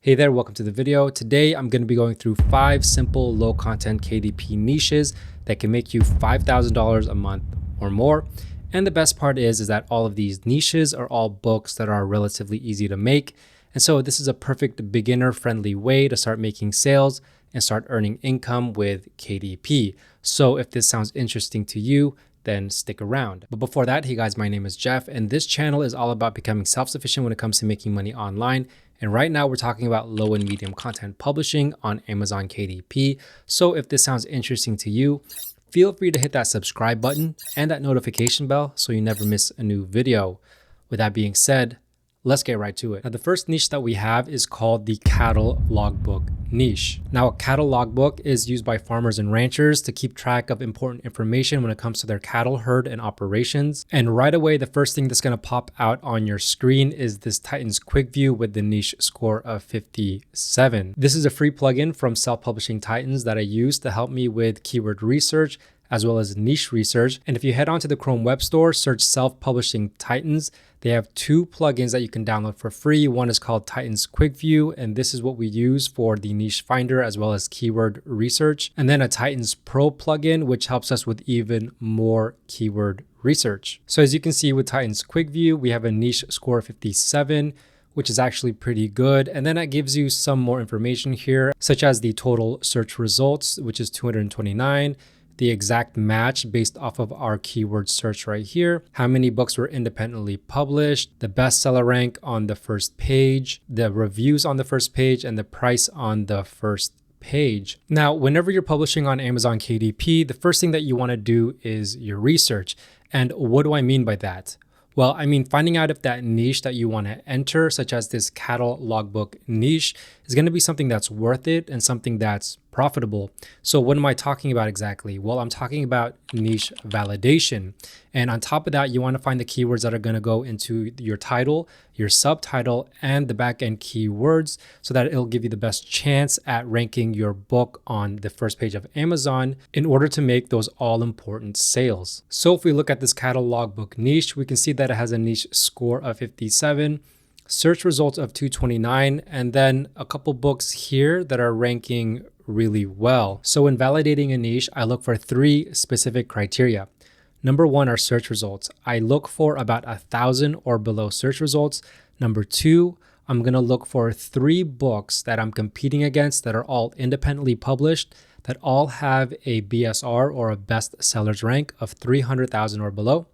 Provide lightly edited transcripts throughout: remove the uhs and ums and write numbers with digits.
Hey there, welcome to the video. Today, I'm going to be going through 5 simple low content KDP niches that can make you $5,000 a month or more. And the best part is that all of these niches are all books that are relatively easy to make. And so this is a perfect beginner friendly way to start making sales and start earning income with KDP. So if this sounds interesting to you, then stick around. But before that, hey guys, my name is Jeff, and this channel is all about becoming self-sufficient when it comes to making money online. And right now we're talking about low and medium content publishing on Amazon KDP. So if this sounds interesting to you, feel free to hit that subscribe button and that notification bell so you never miss a new video. With that being said, let's get right to it. Now, the first niche that we have is called the cattle logbook niche. Now, a cattle logbook is used by farmers and ranchers to keep track of important information when it comes to their cattle herd and operations. And right away, the first thing that's going to pop out on your screen is this Titans Quick View with the niche score of 57. This is a free plugin from Self-Publishing Titans that I use to help me with keyword research as well as niche research. And if you head on to the Chrome Web Store, search Self-Publishing Titans, they have 2 plugins that you can download for free. One is called Titans Quick View, and this is what we use for the niche finder as well as keyword research. And then a Titans Pro plugin, which helps us with even more keyword research. So as you can see with Titans Quick View, we have a niche score of 57, which is actually pretty good. And then it gives you some more information here, such as the total search results, which is 229. The exact match based off of our keyword search right here, how many books were independently published, the bestseller rank on the first page, the reviews on the first page, and the price on the first page. Now, whenever you're publishing on Amazon KDP, the first thing that you want to do is your research. And what do I mean by that? Well, I mean, finding out if that niche that you want to enter, such as this cattle logbook niche, is going to be something that's worth it and something that's profitable. So what am I talking about exactly? Well, I'm talking about niche validation. And on top of that, you want to find the keywords that are going to go into your title, your subtitle, and the backend keywords so that it'll give you the best chance at ranking your book on the first page of Amazon in order to make those all-important sales. So if we look at this cattle logbook niche, we can see that it has a niche score of 57, search results of 229, and then a couple books here that are ranking really well. So in validating a niche, I look for 3 specific criteria. Number 1 are search results. I look for about 1,000 or below search results. Number 2, I'm going to look for 3 books that I'm competing against that are all independently published, that all have a BSR or a best sellers rank of 300,000 or below.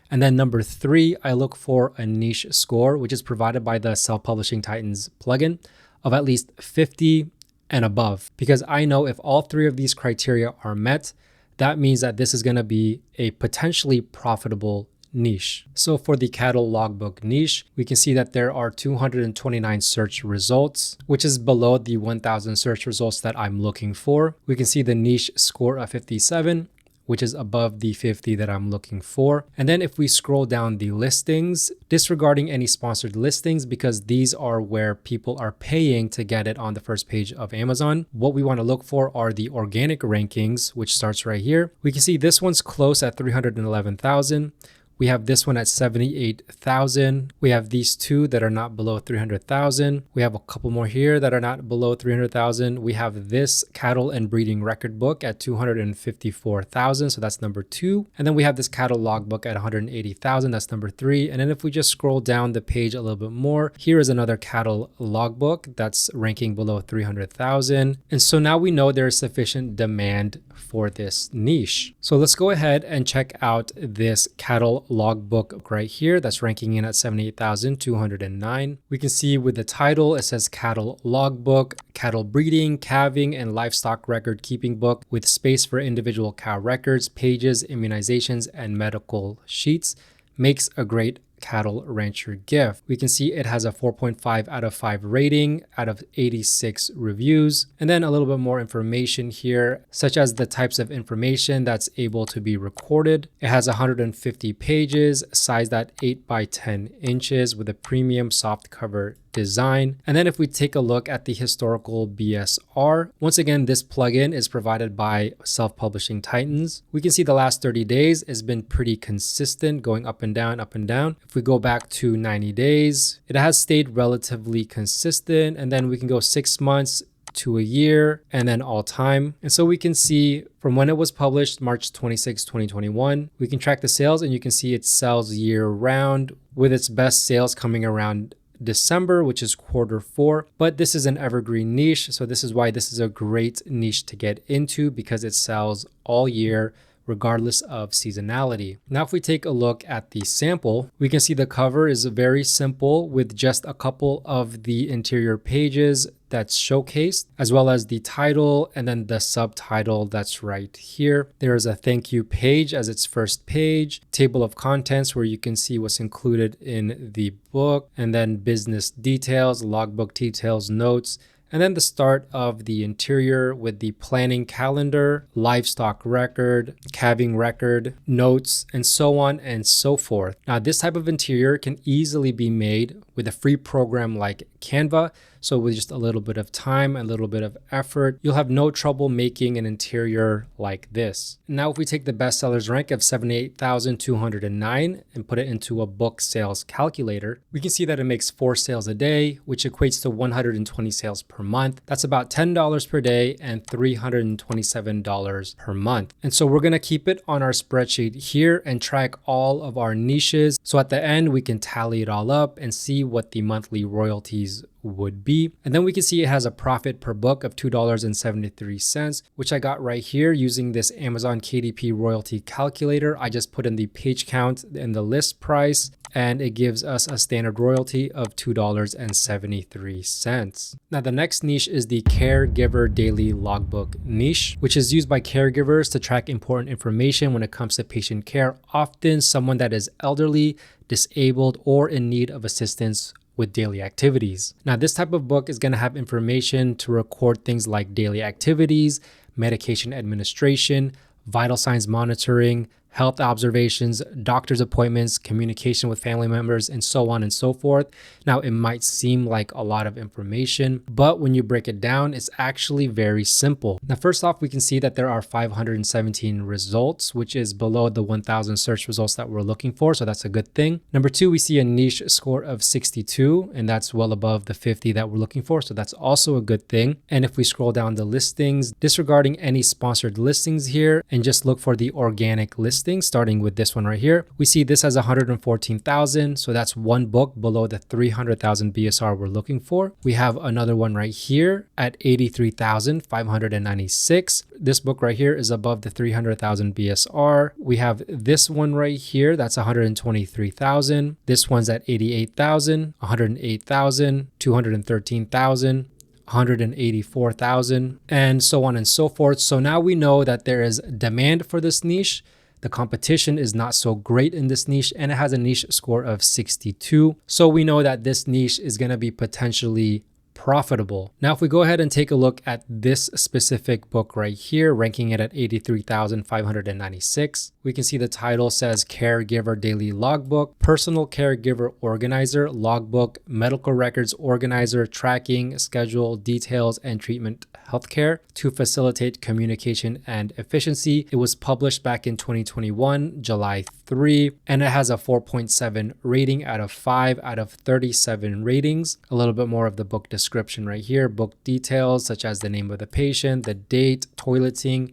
And then number 3, I look for a niche score, which is provided by the Self-Publishing Titans plugin, of at least 50 and above. Because I know if all 3 of these criteria are met, that means that this is going to be a potentially profitable niche. So for the cattle logbook niche, we can see that there are 229 search results, which is below the 1,000 search results that I'm looking for. We can see the niche score of 57, which is above the 50 that I'm looking for. And then if we scroll down the listings, disregarding any sponsored listings, because these are where people are paying to get it on the first page of Amazon, what we want to look for are the organic rankings, which starts right here. We can see this one's close at 311,000. We have this one at 78,000. We have these 2 that are not below 300,000. We have a couple more here that are not below 300,000. We have this cattle and breeding record book at 254,000. So that's number 2. And then we have this cattle logbook at 180,000. That's number 3. And then if we just scroll down the page a little bit more, here is another cattle logbook that's ranking below 300,000. And so now we know there is sufficient demand for this niche. So let's go ahead and check out this cattle logbook right here that's ranking in at 78,209. We can see with the title, it says cattle logbook, cattle breeding, calving, and livestock record keeping book with space for individual cow records, pages, immunizations, and medical sheets. Makes a great cattle rancher gift. We can see it has a 4.5 out of 5 rating out of 86 reviews. And then a little bit more information here, such as the types of information that's able to be recorded. It has 150 pages, sized at 8 by 10 inches with a premium soft cover design. And then if we take a look at the historical BSR, once again, this plugin is provided by Self-Publishing Titans. We can see the last 30 days has been pretty consistent, going up and down, up and down. If we go back to 90 days, it has stayed relatively consistent. And then we can go 6 months to a year, and then all time. And so we can see from when it was published, March 26, 2021, we can track the sales, and you can see it sells year round, with its best sales coming around December, which is Q4. But this is an evergreen niche, so this is why this is a great niche to get into, because it sells all year regardless of seasonality. Now, if we take a look at the sample, we can see the cover is very simple with just a couple of the interior pages that's showcased, as well as the title and then the subtitle that's right here. There is a thank you page as its first page, table of contents where you can see what's included in the book, and then business details, logbook details, notes, and then the start of the interior with the planning calendar, livestock record, calving record, notes, and so on and so forth. Now, this type of interior can easily be made with a free program like Canva. So with just a little bit of time, a little bit of effort, you'll have no trouble making an interior like this. Now, if we take the bestsellers rank of 78,209 and put it into a book sales calculator, we can see that it makes 4 sales a day, which equates to 120 sales per month. That's about $10 per day and $327 per month. And so we're going to keep it on our spreadsheet here and track all of our niches. So at the end, we can tally it all up and see what the monthly royalties would be. And then we can see it has a profit per book of $2.73, which I got right here using this Amazon KDP royalty calculator. I just put in the page count and the list price, and it gives us a standard royalty of $2.73. Now, the next niche is the Caregiver Daily Logbook niche, which is used by caregivers to track important information when it comes to patient care, often someone that is elderly, disabled, or in need of assistance with daily activities. Now, this type of book is going to have information to record things like daily activities, medication administration, vital signs monitoring, health observations, doctor's appointments, communication with family members, and so on and so forth. Now, it might seem like a lot of information, but when you break it down, it's actually very simple. Now, first off, we can see that there are 517 results, which is below the 1,000 search results that we're looking for, so that's a good thing. Number 2, we see a niche score of 62, and that's well above the 50 that we're looking for, so that's also a good thing. And if we scroll down the listings, disregarding any sponsored listings here, and just look for the organic listings, starting with this one right here, we see this has 114,000. So that's one book below the 300,000 BSR we're looking for. We have another one right here at 83,596. This book right here is above the 300,000 BSR. We have this one right here. That's 123,000. This one's at 88,000, 108,000, 213,000. 184,000, and so on and so forth. So now we know that there is demand for this niche. The competition is not so great in this niche, and it has a niche score of 62. So we know that this niche is going to be potentially profitable. Now, if we go ahead and take a look at this specific book right here, ranking it at 83,596, we can see the title says Caregiver Daily Logbook, Personal Caregiver Organizer, Logbook, Medical Records Organizer, Tracking, Schedule, Details, and Treatment Healthcare to facilitate communication and efficiency. It was published back in 2021, July 3, and it has a 4.7 rating out of 5 out of 37 ratings. A little bit more of the book description right here. Book details such as the name of the patient, the date, toileting,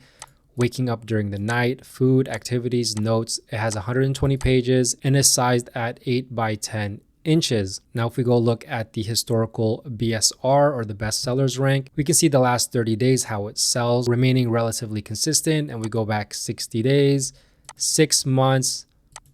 waking up during the night, food, activities, notes. It has 120 pages and is sized at 8 by 10 inches. Now, if we go look at the historical BSR or the bestsellers rank, we can see the last 30 days how it sells, remaining relatively consistent. And we go back 60 days, 6 months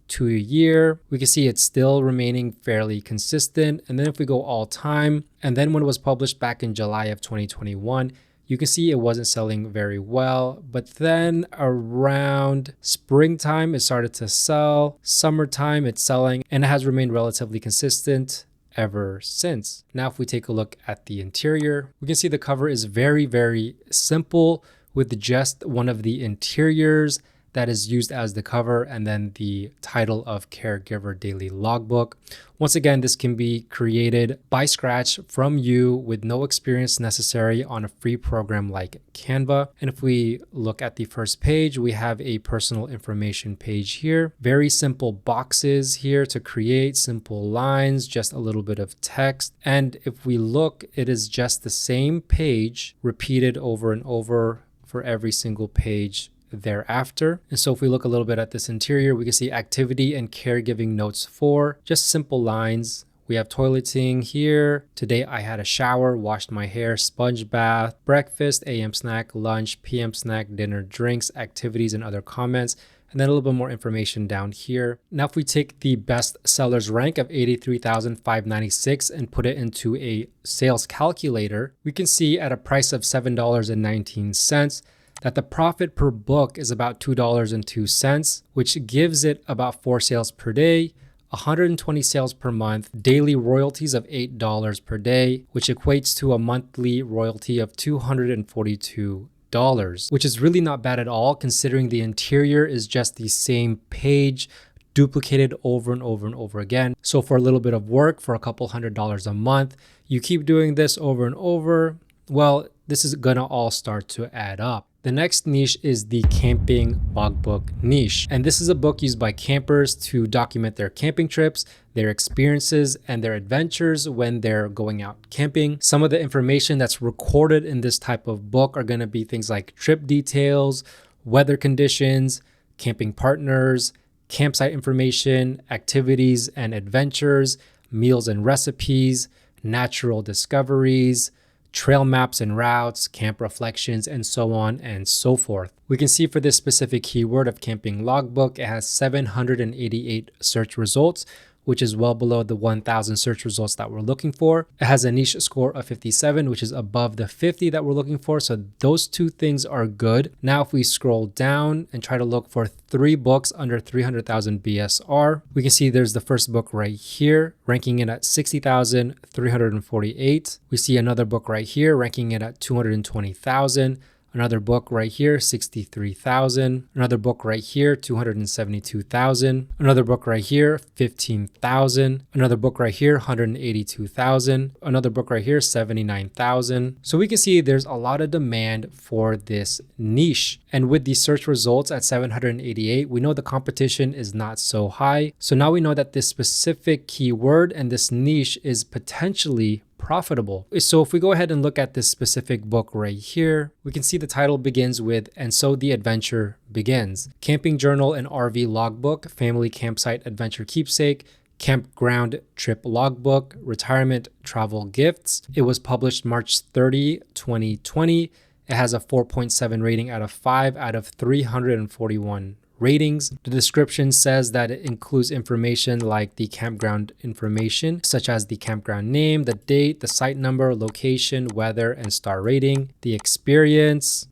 to a year, we can see it's still remaining fairly consistent. And then if we go all time, and then when it was published back in July of 2021, you can see it wasn't selling very well, but then around springtime, it started to sell. Summertime, it's selling, and it has remained relatively consistent ever since. Now, if we take a look at the interior, we can see the cover is very, very simple with just one of the interiors that is used as the cover, and then the title of Caregiver Daily Logbook. Once again, this can be created by scratch from you with no experience necessary on a free program like Canva. And if we look at the first page, we have a personal information page here. Very simple boxes here to create, simple lines, just a little bit of text. And if we look, it is just the same page repeated over and over for every single page thereafter. And so if we look a little bit at this interior, we can see activity and caregiving notes 4, just simple lines. We have toileting here. Today I had a shower, washed my hair, sponge bath, breakfast, AM snack, lunch, PM snack, dinner, drinks, activities, and other comments. And then a little bit more information down here. Now, if we take the best sellers rank of 83,596 and put it into a sales calculator, we can see at a price of $7.19 that the profit per book is about $2.02, which gives it about 4 sales per day, 120 sales per month, daily royalties of $8 per day, which equates to a monthly royalty of $242, which is really not bad at all considering the interior is just the same page duplicated over and over and over again. So for a little bit of work, for a couple $100s a month, you keep doing this over and over, well, this is gonna all start to add up. The next niche is the camping logbook niche. And this is a book used by campers to document their camping trips, their experiences, and their adventures when they're going out camping. Some of the information that's recorded in this type of book are gonna be things like trip details, weather conditions, camping partners, campsite information, activities and adventures, meals and recipes, natural discoveries, trail maps and routes, camp reflections, and so on and so forth. We can see for this specific keyword of camping logbook, it has 788 search results, which is well below the 1,000 search results that we're looking for. It has a niche score of 57, which is above the 50 that we're looking for. So those two things are good. Now, if we scroll down and try to look for 3 books under 300,000 BSR, we can see there's the first book right here, ranking it at 60,348. We see another book right here, ranking it at 220,000. Another book right here, 63,000. Another book right here, 272,000. Another book right here, 15,000. Another book right here, 182,000. Another book right here, 79,000. So we can see there's a lot of demand for this niche. And with the search results at 788, we know the competition is not so high. So now we know that this specific keyword and this niche is potentially profitable. So if we go ahead and look at this specific book right here, we can see the title begins with, "And So the Adventure Begins." Camping Journal and RV Logbook, Family Campsite Adventure Keepsake, Campground Trip Logbook, Retirement Travel Gifts. It was published March 30, 2020. It has a 4.7 rating out of 5 out of 341 ratings. The description says that it includes information like the campground information, such as the campground name, the date, the site number, location, weather, and star rating, the experience,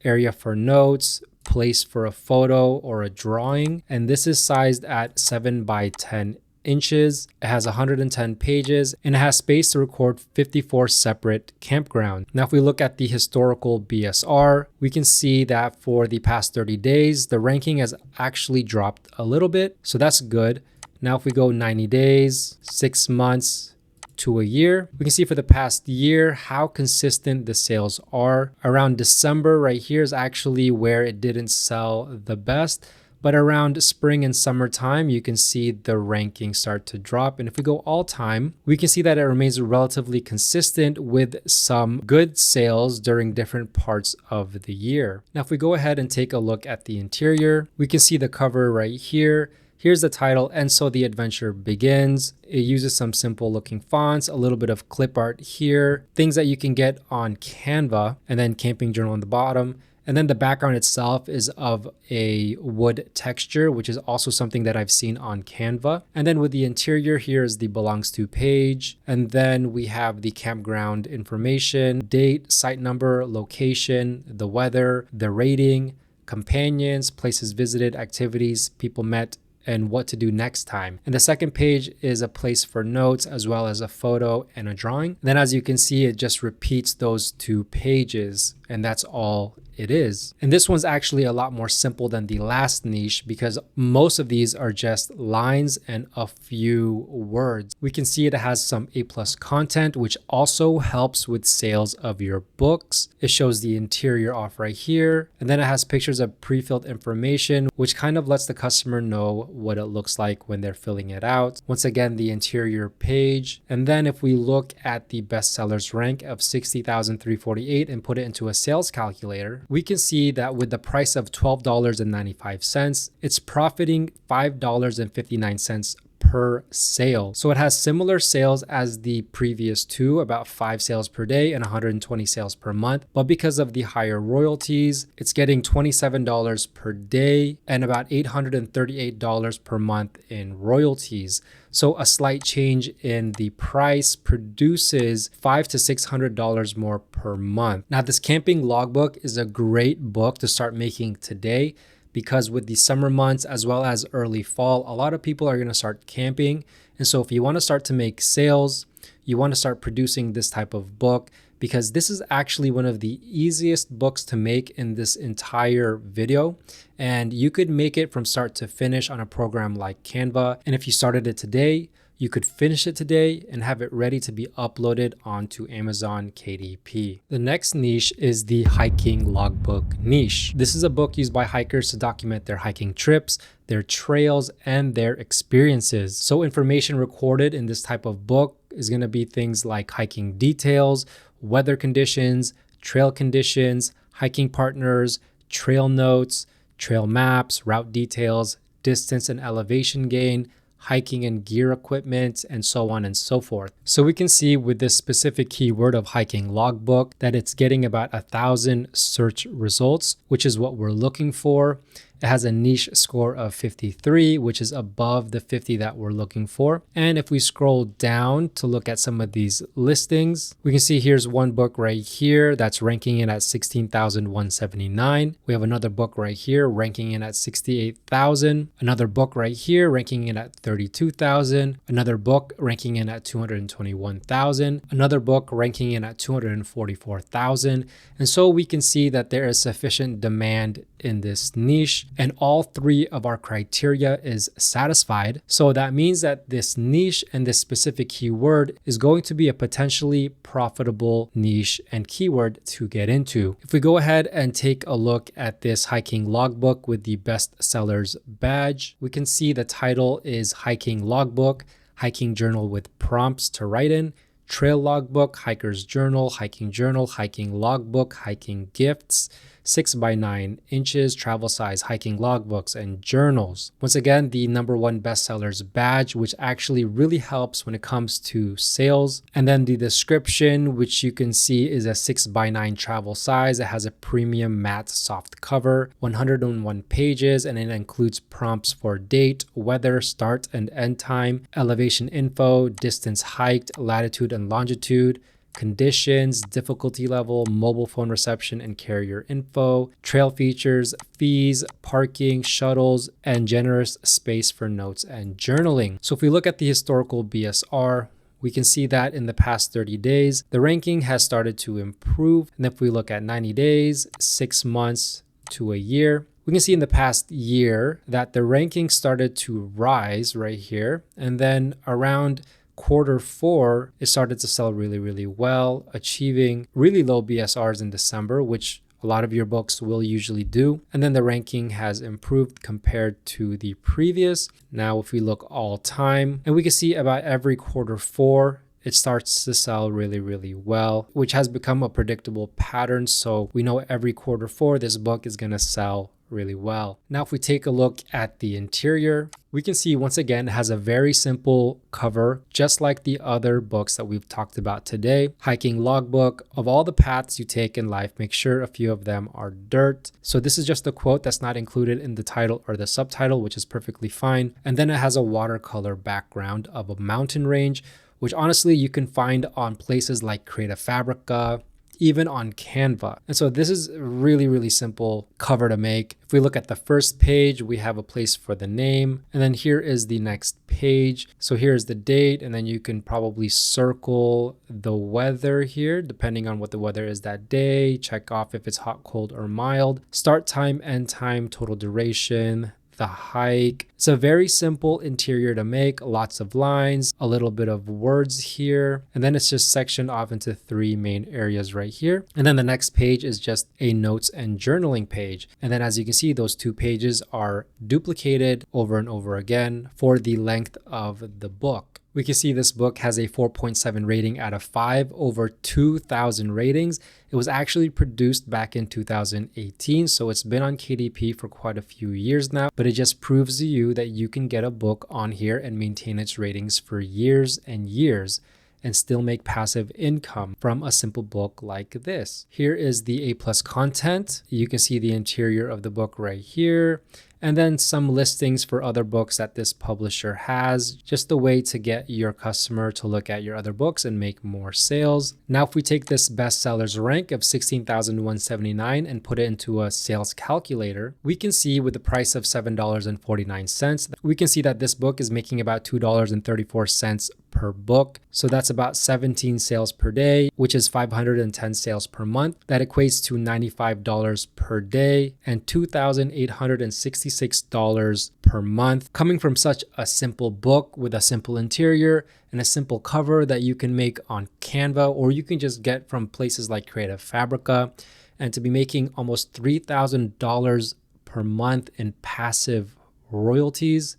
area for notes, place for a photo or a drawing. And this is sized at 7 by 10 inches. It has 110 pages and it has space to record 54 separate campgrounds. Now, if we look at the historical BSR, we can see that for the past 30 days, the ranking has actually dropped a little bit. So that's good. Now, if we go 90 days, 6 months to a year, we can see for the past year how consistent the sales are. Around December right here is actually where it didn't sell the best. But around spring and summertime, you can see the ranking start to drop. And if we go all time, we can see that it remains relatively consistent with some good sales during different parts of the year. Now, if we go ahead and take a look at the interior, we can see the cover right here. Here's the title, "And So the Adventure Begins." It uses some simple looking fonts, a little bit of clip art here, things that you can get on Canva, and then Camping Journal on the bottom. And then the background itself is of a wood texture, which is also something that I've seen on Canva. And then with the interior, here is the belongs to page. And then we have the campground information, date, site number, location, the weather, the rating, companions, places visited, activities, people met, and what to do next time. And the second page is a place for notes as well as a photo and a drawing. And then as you can see, it just repeats those 2 pages and that's all it is. And this one's actually a lot more simple than the last niche because most of these are just lines and a few words. We can see it has some A+ content, which also helps with sales of your books. It shows the interior off right here. And then it has pictures of pre-filled information, which kind of lets the customer know what it looks like when they're filling it out. Once again, the interior page. And then if we look at the bestsellers rank of 60,348 and put it into a sales calculator, we can see that with the price of $12.95, it's profiting $5.59 per sale. So it has similar sales as the previous two, about 5 sales per day and 120 sales per month. But because of the higher royalties, it's getting $27 per day and about $838 per month in royalties. So a slight change in the price produces $500 to $600 more per month. Now, this camping logbook is a great book to start making today, because with the summer months as well as early fall, a lot of people are going to start camping. And so if you want to start to make sales, you want to start producing this type of book, because this is actually one of the easiest books to make in this entire video. And you could make it from start to finish on a program like Canva. And if you started it today, you could finish it today and have it ready to be uploaded onto Amazon KDP. The next niche is the hiking logbook niche. This is a book used by hikers to document their hiking trips, their trails, and their experiences. So information recorded in this type of book is going to be things like hiking details, weather conditions, trail conditions, hiking partners, trail notes, trail maps, route details, distance and elevation gain, hiking and gear equipment, and so on and so forth. So we can see with this specific keyword of hiking logbook that it's getting about 1,000 search results, which is what we're looking for. It has a niche score of 53, which is above the 50 that we're looking for. And if we scroll down to look at some of these listings, we can see here's one book right here that's ranking in at 16,179. We have another book right here ranking in at 68,000. Another book right here ranking in at 32,000. Another book ranking in at 221,000. Another book ranking in at 244,000. And so we can see that there is sufficient demand in this niche, and all 3 of our criteria is satisfied. So that means that this niche and this specific keyword is going to be a potentially profitable niche and keyword to get into. If we go ahead and take a look at this hiking logbook with the best sellers badge, we can see the title is Hiking Logbook, Hiking Journal with Prompts to Write in, Trail Logbook, Hiker's Journal, Hiking Logbook, Hiking Gifts, 6 by 9 inches, travel size hiking logbooks and journals. Once again, the #1 bestsellers badge, which actually really helps when it comes to sales. And then the description, which you can see is a 6 by 9 travel size. It has a premium matte soft cover, 101 pages, and it includes prompts for date, weather, start and end time, elevation info, distance hiked, latitude and longitude, conditions, difficulty level, mobile phone reception and carrier info, trail features, fees, parking, shuttles, and generous space for notes and journaling. So if we look at the historical BSR, we can see that in the past 30 days, the ranking has started to improve. And if we look at 90 days, 6 months to a year, we can see in the past year that the ranking started to rise right here. And then around Q4, it started to sell really, really well, achieving really low BSRs in December, which a lot of your books will usually do. And then the ranking has improved compared to the previous. Now, if we look all time, and we can see about every Q4, it starts to sell really, really well, which has become a predictable pattern. So we know every Q4, this book is going to sell really well. Now, if we take a look at the interior, we can see once again, it has a very simple cover, just like the other books that we've talked about today. Hiking logbook. Of all the paths you take in life, make sure a few of them are dirt. So this is just a quote that's not included in the title or the subtitle, which is perfectly fine. And then it has a watercolor background of a mountain range, which honestly you can find on places like Creative Fabrica, even on Canva. And so this is really, really simple cover to make. If we look at the first page, we have a place for the name, and then here is the next page. So here's the date, and then you can probably circle the weather here, depending on what the weather is that day. Check off if it's hot, cold, or mild. Start time, end time, total duration, the hike. It's a very simple interior to make, lots of lines, a little bit of words here, and then it's just sectioned off into 3 main areas right here. And then the next page is just a notes and journaling page. And then as you can see, those 2 pages are duplicated over and over again for the length of the book. We can see this book has a 4.7 rating out of 5, over 2,000 ratings. It was actually produced back in 2018, so it's been on KDP for quite a few years now, but it just proves to you that you can get a book on here and maintain its ratings for years and years and still make passive income from a simple book like this. Here is the A+ content. You can see the interior of the book right here. And then some listings for other books that this publisher has, just a way to get your customer to look at your other books and make more sales. Now, if we take this bestsellers rank of 16,179 and put it into a sales calculator, we can see with the price of $7.49, we can see that this book is making about $2.34 per book. So that's about 17 sales per day, which is 510 sales per month. That equates to $95 per day and $2,866 per month, coming from such a simple book with a simple interior and a simple cover that you can make on Canva, or you can just get from places like Creative Fabrica. And to be making almost $3,000 per month in passive royalties,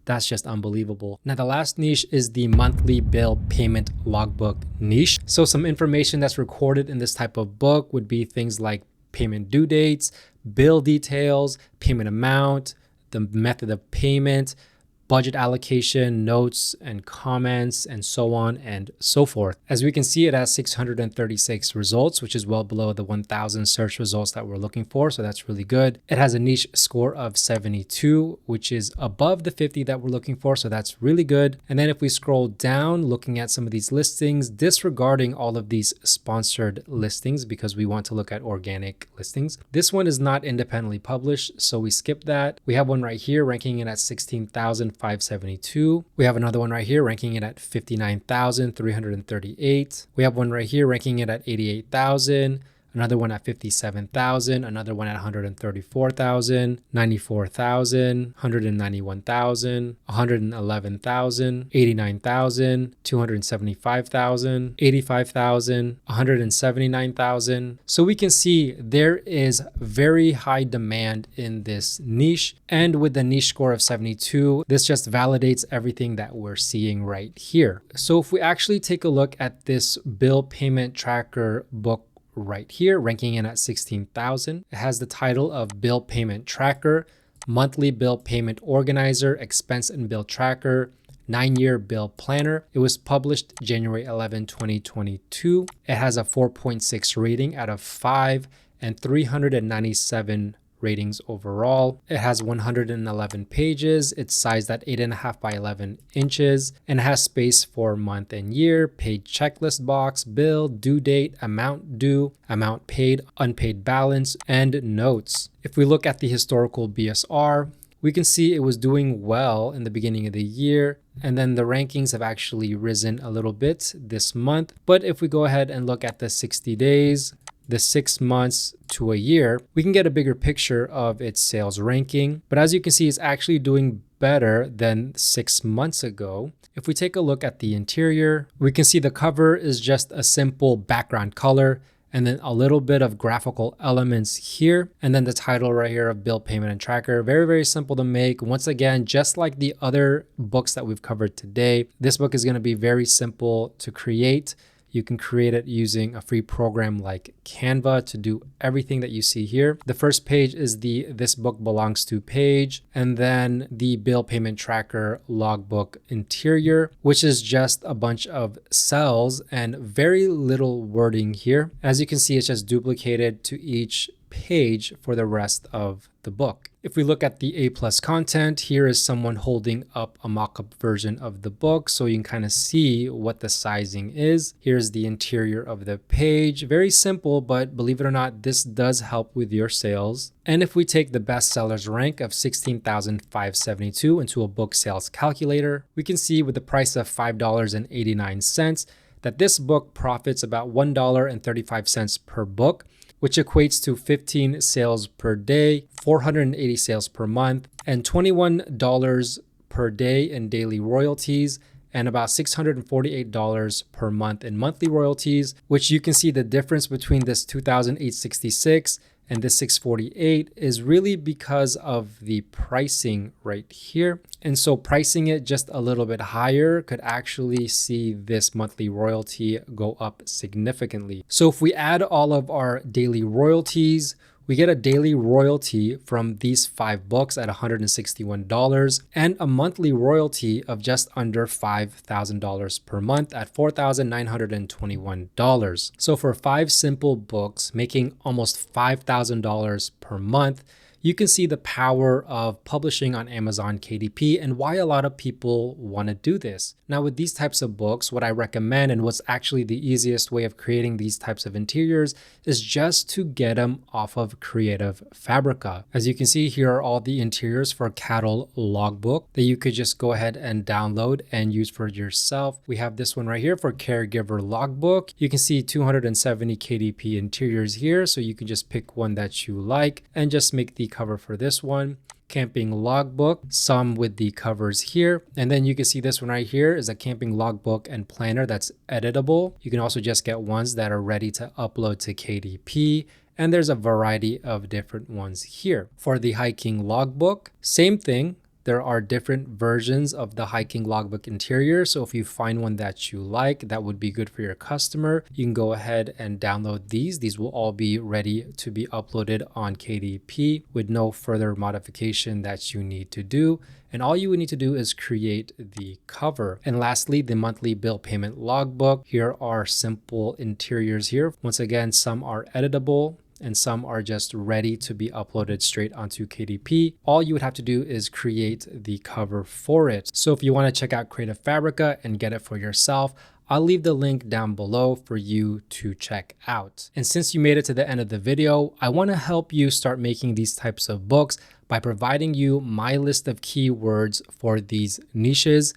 that's just unbelievable. Now, the last niche is the monthly bill payment logbook niche. So some information that's recorded in this type of book would be things like payment due dates, bill details, payment amount, the method of payment, budget allocation, notes and comments, and so on and so forth. As we can see, it has 636 results, which is well below the 1,000 search results that we're looking for. So that's really good. It has a niche score of 72, which is above the 50 that we're looking for. So that's really good. And then if we scroll down, looking at some of these listings, disregarding all of these sponsored listings because we want to look at organic listings. This one is not independently published, so we skip that. We have one right here ranking it at 16,572. We have another one right here ranking it at 59,338. We have one right here ranking it at 88,000. Another one at 57,000, another one at 134,000, 94,000, 191,000, 111,000, 89,000, 275,000, 85,000, 179,000. So we can see there is very high demand in this niche. And with the niche score of 72, this just validates everything that we're seeing right here. So if we actually take a look at this bill payment tracker book right here, ranking in at 16,000. It has the title of Bill Payment Tracker, Monthly Bill Payment Organizer, Expense and Bill Tracker, 9-year bill planner. It was published January 11, 2022. It has a 4.6 rating out of 5 and 397 ratings overall. It has 111 pages. It's sized at 8.5 by 11 inches and has space for month and year, paid checklist box, bill, due date, amount due, amount paid, unpaid balance, and notes. If we look at the historical BSR, we can see it was doing well in the beginning of the year, and then the rankings have actually risen a little bit this month. But if we go ahead and look at the 60 days, the 6 months to a year, we can get a bigger picture of its sales ranking. But as you can see, it's actually doing better than 6 months ago. If we take a look at the interior, we can see the cover is just a simple background color and then a little bit of graphical elements here. And then the title right here of Bill Payment and Tracker. Very, very simple to make. Once again, just like the other books that we've covered today, this book is going to be very simple to create. You can create it using a free program like Canva to do everything that you see here. The first page is the This Book Belongs To page, and then the Bill Payment Tracker logbook interior, which is just a bunch of cells and very little wording here. As you can see, it's just duplicated to each page for the rest of the book. If we look at the A+ content, here is someone holding up a mock-up version of the book so you can kind of see what the sizing is. Here's the interior of the page. Very simple, but believe it or not, this does help with your sales. And if we take the bestsellers rank of 16,572 into a book sales calculator, we can see with the price of $5.89 that this book profits about $1.35 per book, which equates to 15 sales per day, 480 sales per month, and $21 per day in daily royalties, and about $648 per month in monthly royalties, which you can see the difference between this 2,866 and this 648 is really because of the pricing right here. And so pricing it just a little bit higher could actually see this monthly royalty go up significantly. So if we add all of our daily royalties, we get a daily royalty from these 5 books at $161 and a monthly royalty of just under $5,000 per month at $4,921. So for 5 simple books making almost $5,000 per month, you can see the power of publishing on Amazon KDP and why a lot of people want to do this. Now with these types of books, what I recommend and what's actually the easiest way of creating these types of interiors is just to get them off of Creative Fabrica. As you can see, here are all the interiors for Cattle Logbook that you could just go ahead and download and use for yourself. We have this one right here for Caregiver Logbook. You can see 270 KDP interiors here, so you can just pick one that you like and just make the cover for this one. Camping Logbook, some with the covers here. And then you can see this one right here is a camping logbook and planner that's editable. You can also just get ones that are ready to upload to KDP. And there's a variety of different ones here. For the hiking logbook, same thing. There are different versions of the hiking logbook interior. So if you find one that you like, that would be good for your customer, you can go ahead and download these. These will all be ready to be uploaded on KDP with no further modification that you need to do. And all you would need to do is create the cover. And lastly, the monthly bill payment logbook. Here are simple interiors here. Once again, some are editable and some are just ready to be uploaded straight onto KDP. All you would have to do is create the cover for it. So if you want to check out Creative Fabrica and get it for yourself, I'll leave the link down below for you to check out. And since you made it to the end of the video, I want to help you start making these types of books by providing you my list of keywords for these niches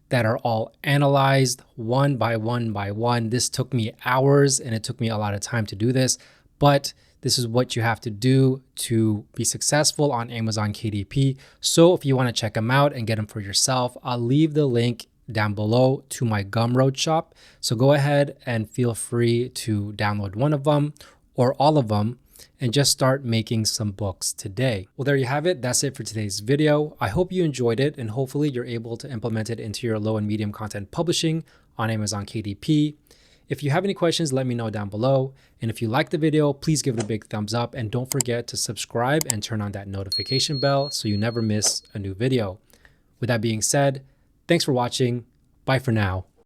that are all analyzed one by one by one. This took me hours and it took me a lot of time to do this, but this is what you have to do to be successful on Amazon KDP. So if you want to check them out and get them for yourself, I'll leave the link down below to my Gumroad shop. So go ahead and feel free to download one of them or all of them and just start making some books today. Well, there you have it. That's it for today's video. I hope you enjoyed it and hopefully you're able to implement it into your low and medium content publishing on Amazon KDP. If you have any questions, let me know down below. And if you like the video, please give it a big thumbs up and don't forget to subscribe and turn on that notification bell so you never miss a new video. With that being said, thanks for watching. Bye for now.